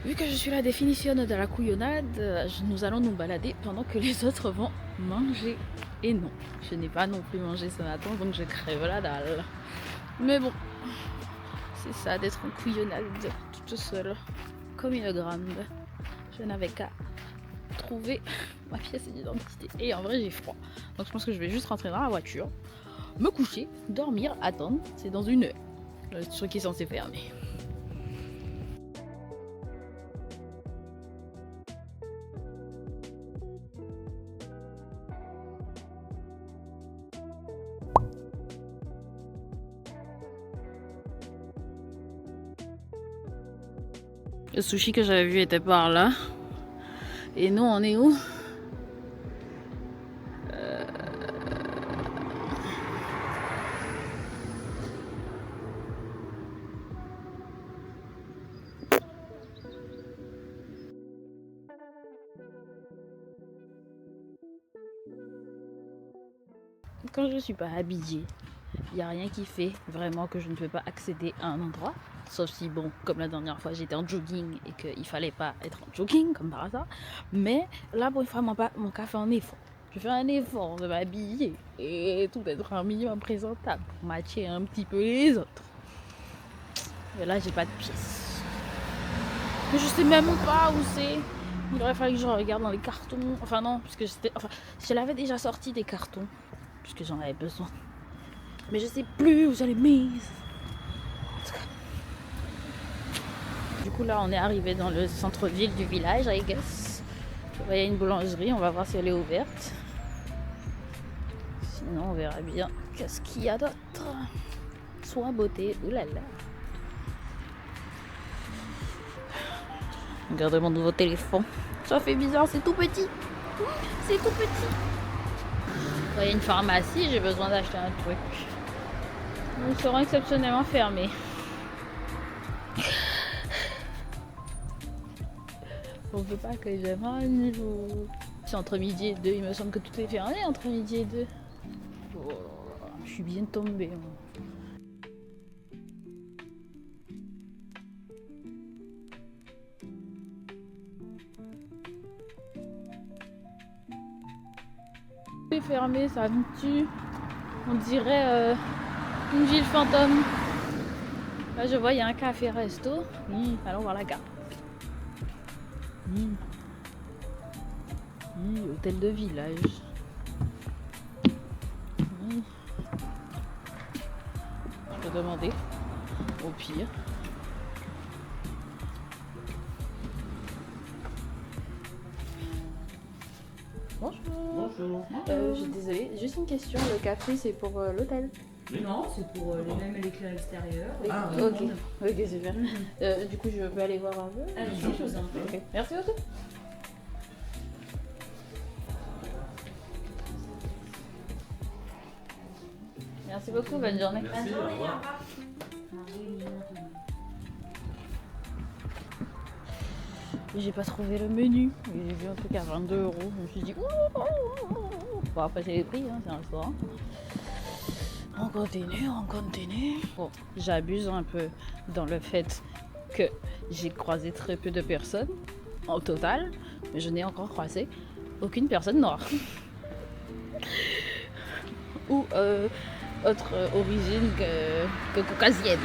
Vu que je suis la définition de la couillonnade, nous allons nous balader pendant que les autres vont manger. Et non, je n'ai pas non plus mangé ce matin, donc je crève la dalle. Mais bon, c'est ça d'être en couillonnade toute seule, comme une grande. Je n'avais qu'à trouver ma pièce d'identité. Et en vrai, j'ai froid. Donc je pense que je vais juste rentrer dans la voiture, me coucher, dormir, attendre. C'est dans une heure. Le truc est censé fermer. Le sushi que j'avais vu était par là. Et nous, on est où? Quand je suis pas habillée, il n'y a rien qui fait vraiment que je ne peux pas accéder à un endroit. Sauf si, bon, comme la dernière fois, j'étais en jogging et qu'il fallait pas être en jogging, comme par hasard. Mais là, pour une fois, mon cas fait un effort. Je fais un effort de m'habiller et tout être un minimum présentable pour matcher un petit peu les autres. Et là, j'ai pas de pièces. Mais je sais même pas où c'est. Il aurait fallu que je regarde dans les cartons. Enfin, non, parce que je l'avais déjà sorti des cartons, puisque j'en avais besoin. Mais je sais plus où je l'ai mise. Du coup là on est arrivé dans le centre-ville du village, I guess. Il y a une boulangerie, on va voir si elle est ouverte. Sinon on verra bien qu'est-ce qu'il y a d'autre. Soin beauté, oulala. Regardez mon nouveau téléphone. Ça fait bizarre, c'est tout petit. C'est tout petit. Il y a une pharmacie, j'ai besoin d'acheter un truc. Nous serons exceptionnellement fermés. On veut pas que je mange ou... C'est entre midi et 2, il me semble que tout est fermé entre midi et 2. Oh, je suis bien tombée. Tout est fermé, ça me tue. On dirait une ville fantôme. Là je vois il y a un café resto. Oui, allons voir la carte. Oui. Oui, hôtel de village. Oui. Je peux demander. Au pire. Bonjour. Bonjour. Je suis désolée, juste une question. Le café c'est pour l'hôtel? Non, c'est pour les mêmes éclairs extérieurs. Ah, ok. Ok, super. Du coup, je peux aller voir un peu? Allez-y, je vous en prie. Ok. Merci beaucoup. Merci beaucoup, bonne journée. Merci, au revoir. J'ai pas trouvé le menu. J'ai vu un truc à 22 €. Je me suis dit, ouh. Bon, après, c'est les prix, hein, c'est un restaurant. On continue. Bon, j'abuse un peu dans le fait que j'ai croisé très peu de personnes en total, mais je n'ai encore croisé aucune personne noire. Ou autre origine que caucasienne.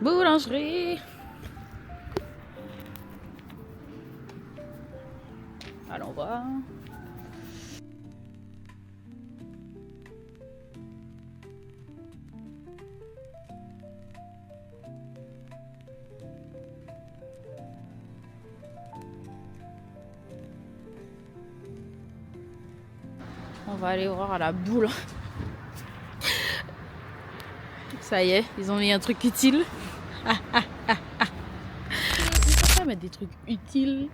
Boulangerie. Allons voir. On va aller voir à la boule. Ça y est, ils ont mis un truc utile. Ils peuvent pas mettre des trucs utiles.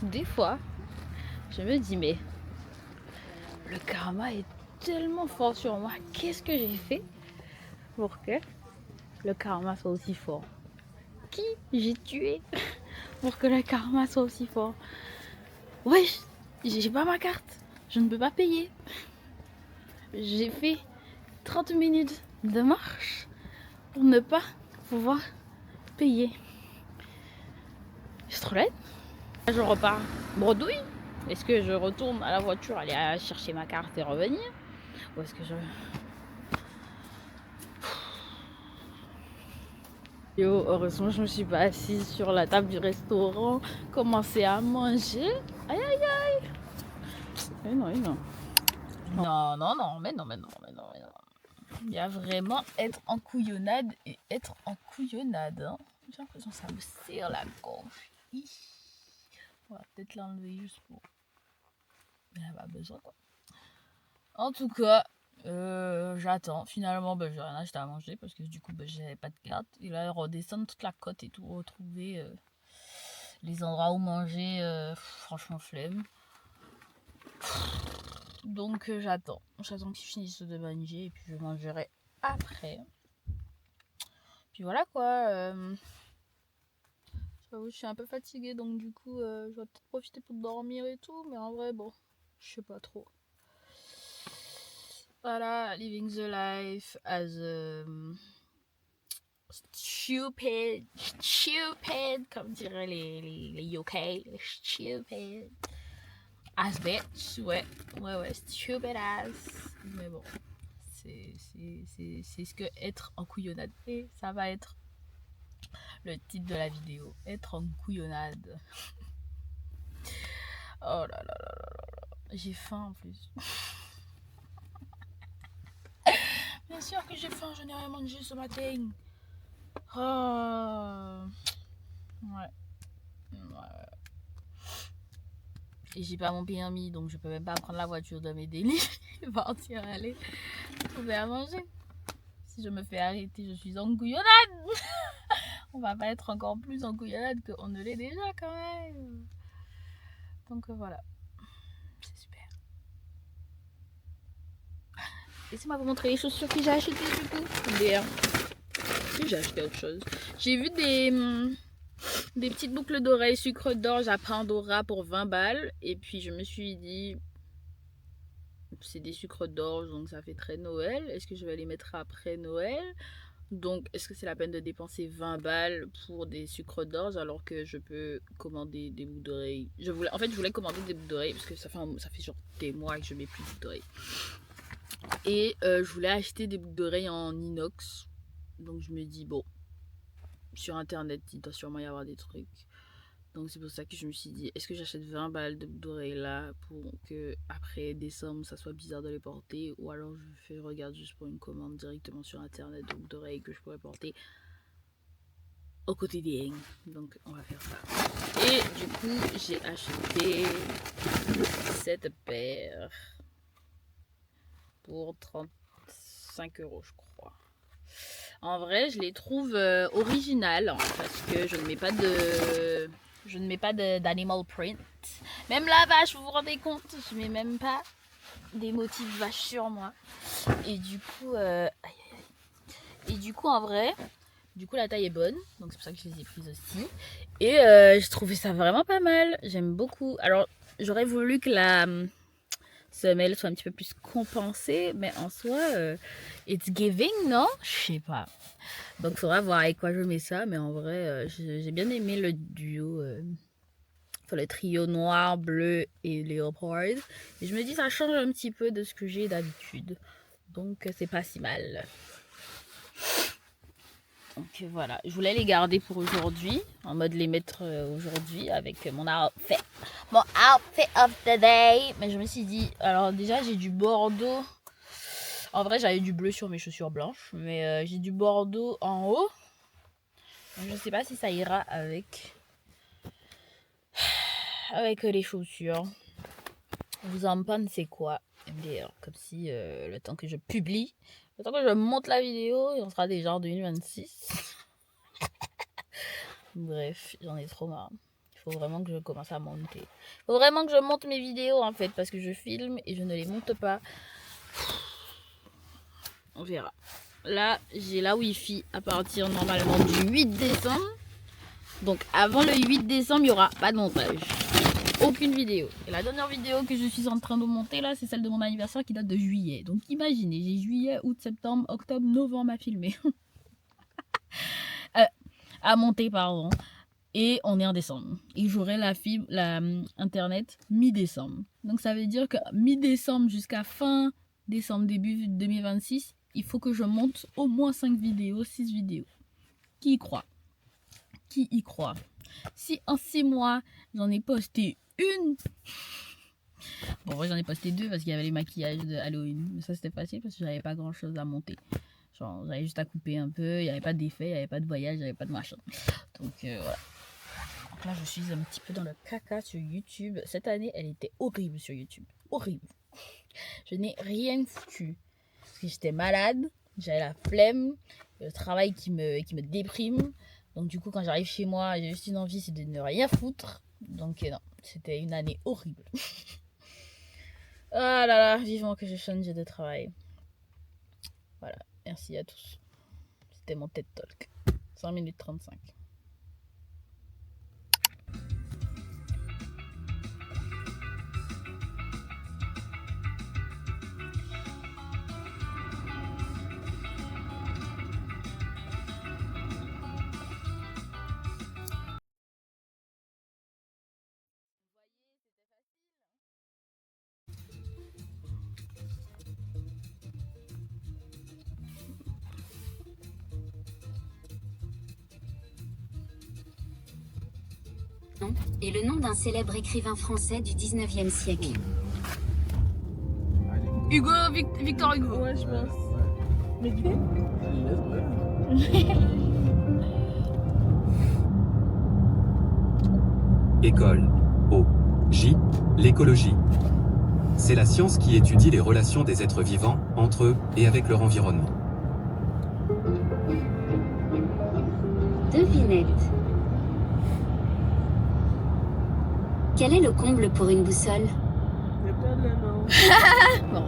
Des fois, je me dis, mais le karma est tellement fort sur moi. Qu'est-ce que j'ai fait pour que le karma soit aussi fort? Qui j'ai tué? pour que le karma soit aussi fort. Wesh, j'ai pas ma carte. Je ne peux pas payer. J'ai fait 30 minutes de marche pour ne pas pouvoir payer. Je suis trop laide. Je repars bredouille. Est-ce que je retourne à la voiture, aller chercher ma carte et revenir? Ou est-ce que je... Yo, heureusement je me suis pas assise sur la table du restaurant, commencer à manger. Aïe aïe aïe. Mais non, mais non. Non, non, non, mais non, mais non, mais non, mais non. Il y a vraiment être en couillonnade et être en couillonnade. Hein. J'ai l'impression que ça me serre la gorge. On va peut-être l'enlever juste pour... Mais elle a pas besoin quoi. En tout cas, j'attends. Finalement, j'ai rien acheté à manger parce que du coup, j'avais pas de carte. Et là, redescendre toute la côte et tout, retrouver les endroits où manger, franchement, flemme. Donc, j'attends. J'attends qu'ils finissent de manger et puis je mangerai après. Puis voilà quoi. J'avoue, je suis un peu fatiguée donc du coup, je vais peut-être profiter pour dormir et tout. Mais en vrai, bon, je sais pas trop. Voilà, living the life as stupid, comme diraient les yokai, les stupid as bitch, ouais, stupid as. Mais bon, c'est ce que être en couillonnade. Et ça va être le titre de la vidéo, être en couillonnade. Oh là là là là là, j'ai faim en plus. Bien sûr que j'ai faim, je n'ai rien mangé ce matin. Oh. Ouais. Et j'ai pas mon permis, donc je peux même pas prendre la voiture de mes délits et partir aller trouver à manger. Si je me fais arrêter, je suis en couillonnade. On va pas être encore plus en couillonnade qu'on ne l'est déjà quand même. Donc voilà. C'est super. Laissez-moi vous montrer les chaussures que j'ai achetées du coup. D'ailleurs, j'ai acheté autre chose. J'ai vu des petites boucles d'oreilles sucre d'orge à Pandora pour 20 balles. Et puis je me suis dit, c'est des sucres d'orge donc ça fait très Noël. Est-ce que je vais les mettre après Noël? Donc est-ce que c'est la peine de dépenser 20 balles pour des sucres d'orge alors que je peux commander des boucles d'oreilles? Je voulais commander des boucles d'oreilles parce que ça fait genre des mois que je mets plus de boucles d'oreilles. Et je voulais acheter des boucles d'oreilles en inox. Donc je me dis bon, sur internet il doit sûrement y avoir des trucs. Donc c'est pour ça que je me suis dit, est-ce que j'achète 20 balles de boucles d'oreilles là pour que après décembre ça soit bizarre de les porter, ou alors je regarde juste pour une commande directement sur internet de boucles d'oreilles que je pourrais porter au quotidien. Donc on va faire ça. Et du coup j'ai acheté cette paire pour 35 € je crois. En vrai je les trouve originales parce que je ne mets pas d'animal print. Même la vache, vous vous rendez compte, je mets même pas des motifs vaches sur moi. Et du coup, en vrai, la taille est bonne. Donc c'est pour ça que je les ai prises aussi. Et j'ai trouvé ça vraiment pas mal. J'aime beaucoup. Alors, j'aurais voulu que la semelle soit un petit peu plus compensée. Mais en soi, it's giving, non? Je sais pas. Donc, il faudra voir avec quoi je mets ça. Mais en vrai, j'ai bien aimé le duo. Le trio noir, bleu et léopard. Et je me dis ça change un petit peu de ce que j'ai d'habitude. Donc c'est pas si mal. Donc voilà, je voulais les garder pour aujourd'hui, en mode les mettre aujourd'hui avec mon outfit of the day. Mais je me suis dit, alors déjà j'ai du bordeaux. En vrai j'avais du bleu sur mes chaussures blanches, mais j'ai du bordeaux en haut. Donc, je sais pas si ça ira avec les chaussures. Vous en pensez quoi? Comme si le temps que je publie, le temps que je monte la vidéo, on sera déjà en 2026. Bref, j'en ai trop marre. Il faut vraiment que je commence à monter. Il faut vraiment que je monte mes vidéos en fait, parce que je filme et je ne les monte pas. On verra. Là, j'ai la Wi-Fi à partir normalement du 8 décembre. Donc avant le 8 décembre, il n'y aura pas de montage. Aucune vidéo. Et la dernière vidéo que je suis en train de monter là, c'est celle de mon anniversaire qui date de juillet. Donc imaginez, j'ai juillet, août, septembre, octobre, novembre à filmer. À monter, pardon. Et on est en décembre. Et j'aurai la fibre, internet mi-décembre. Donc ça veut dire que mi-décembre jusqu'à fin décembre, début 2026, il faut que je monte au moins 5 vidéos, 6 vidéos. Qui y croit? Qui y croit? Si en 6 mois, j'en ai posté une... Bon, moi j'en ai posté 2 parce qu'il y avait les maquillages de Halloween. Mais ça c'était facile parce que j'avais pas grand chose à monter. Genre j'avais juste à couper un peu, il n'y avait pas d'effet, il n'y avait pas de voyage, il n'y avait pas de machin. Donc voilà. Donc là je suis un petit peu dans le caca sur YouTube. Cette année elle était horrible sur YouTube. Horrible. Je n'ai rien foutu. Parce que j'étais malade, j'avais la flemme, le travail qui me déprime. Donc du coup quand j'arrive chez moi, j'ai juste une envie, c'est de ne rien foutre. Donc non, c'était une année horrible. Ah là là, vivement que je change de travail. Voilà, merci à tous. C'était mon TED Talk. 5 minutes 35. est le nom d'un célèbre écrivain français du 19e siècle. Hugo, Victor Hugo. Ouais, je pense. Mais du École. O. J. L'écologie. C'est la science qui étudie les relations des êtres vivants entre eux et avec leur environnement. Devinette. Quel est le comble pour une boussole? Ne perdre le nom. Bon.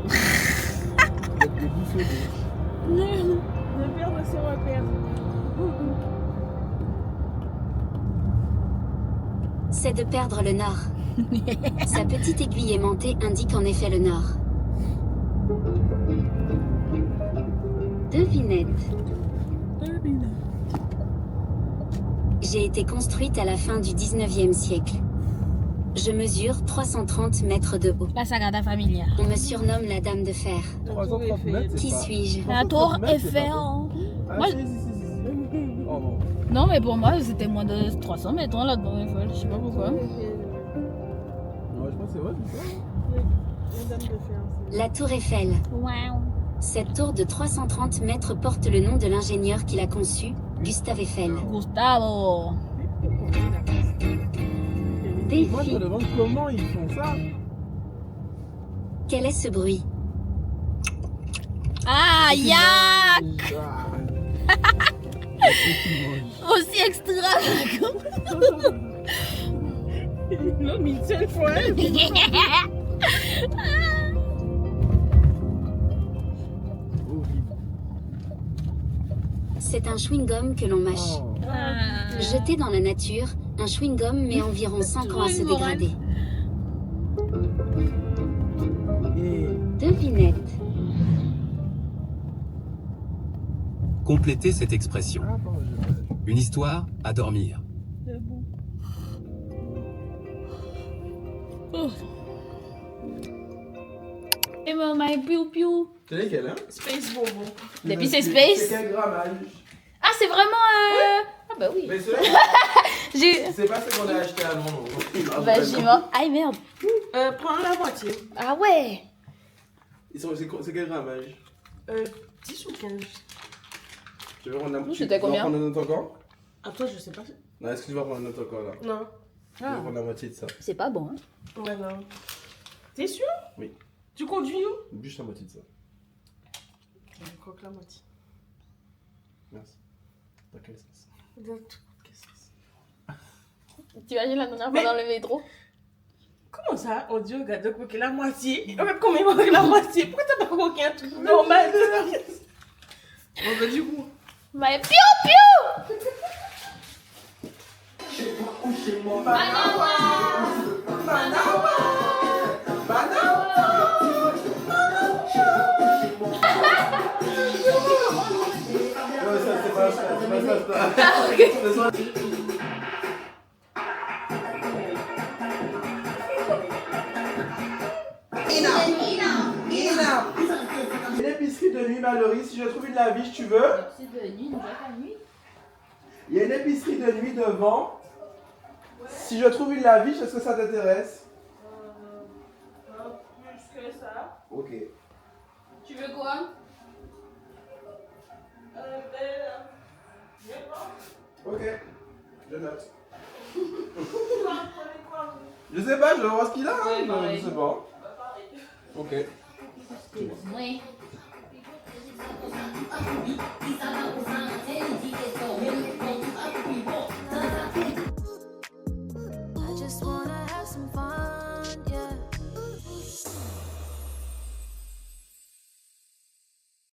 Ne perdre son repère. C'est de perdre le nord. Sa petite aiguille aimantée indique en effet le nord. Devinette. J'ai été construite à la fin du 19e siècle. Je mesure 330 mètres de haut. La Sagrada Familia. On me surnomme la Dame de Fer. 330 mètres, c'est Qui pas- suis-je? La tour 330 mètres, c'est Eiffel. pas- Ah, Moi, si. Oh non. Non, mais pour moi, c'était moins de 300 mètres hein, la tour Eiffel. Je sais pas pourquoi. Ouais, je pense que c'est vrai, c'est ça. La dame de fer. La tour Eiffel. Wow. Cette tour de 330 mètres porte le nom de l'ingénieur qui l'a conçue, Gustave Eiffel. Gustavo. Moi, je Défi. me demande comment ils font ça. Quel est ce bruit? Ah, ya. Ah. Aussi extravagant. L'homme, il tient le foin. C'est un chewing-gum que l'on mâche. Oh. Ah. Jeté dans la nature, un chewing-gum met environ 5 ans à se dégrader. Et Devinette. Complétez cette expression. ah, attends, Une histoire à dormir. C'est bon. Oh. Et my piou piou. c'est lesquels, hein? Space bonbon. Depuis c'est Space. C'est quel grammage? Ah, c'est vraiment. Ah, bah oui. Mais ceux-là, J'ai. c'est pas ce qu'on a acheté à Londres. Bah, j'ai mort. Aïe, merde. Prends la moitié. Ah ouais. C'est quel grammage? 10 ou 15. Tu veux prendre un Nous, c'était combien? prendre un autre encore? Ah, toi, je sais pas. Non, est-ce que tu vas prendre un autre encore là? Non. Je vais prendre la moitié de ça. C'est pas bon, hein. Ouais, non. T'es sûr? Oui. Tu conduis où? Juste la moitié de ça. Je croque la moitié. Merci. Dans quel sens? Qu'est-ce que c'est? Tu imagines la dernière fois dans le métro? Comment ça? On dit, regarde, de croquer la moitié. Regarde combien il manque la moitié. Pourquoi t'as pas croqué un truc normal? Bon, bah, du coup. My piou piou. Ouais, ça, c'est pas ça, c'est pas ça. L'épicerie de nuit, Mallory, si je trouve une laviche, tu veux? C'est de nuit, nous pas nuit. Il y a une épicerie de nuit devant. Si je trouve une laviche, est-ce que ça t'intéresse? Plus que ça. Ok. Tu veux quoi? Ok. Je note. Je sais pas, je vais voir ce qu'il a. Ouais, Hein. pareil. Je sais pas. Ok. Oui.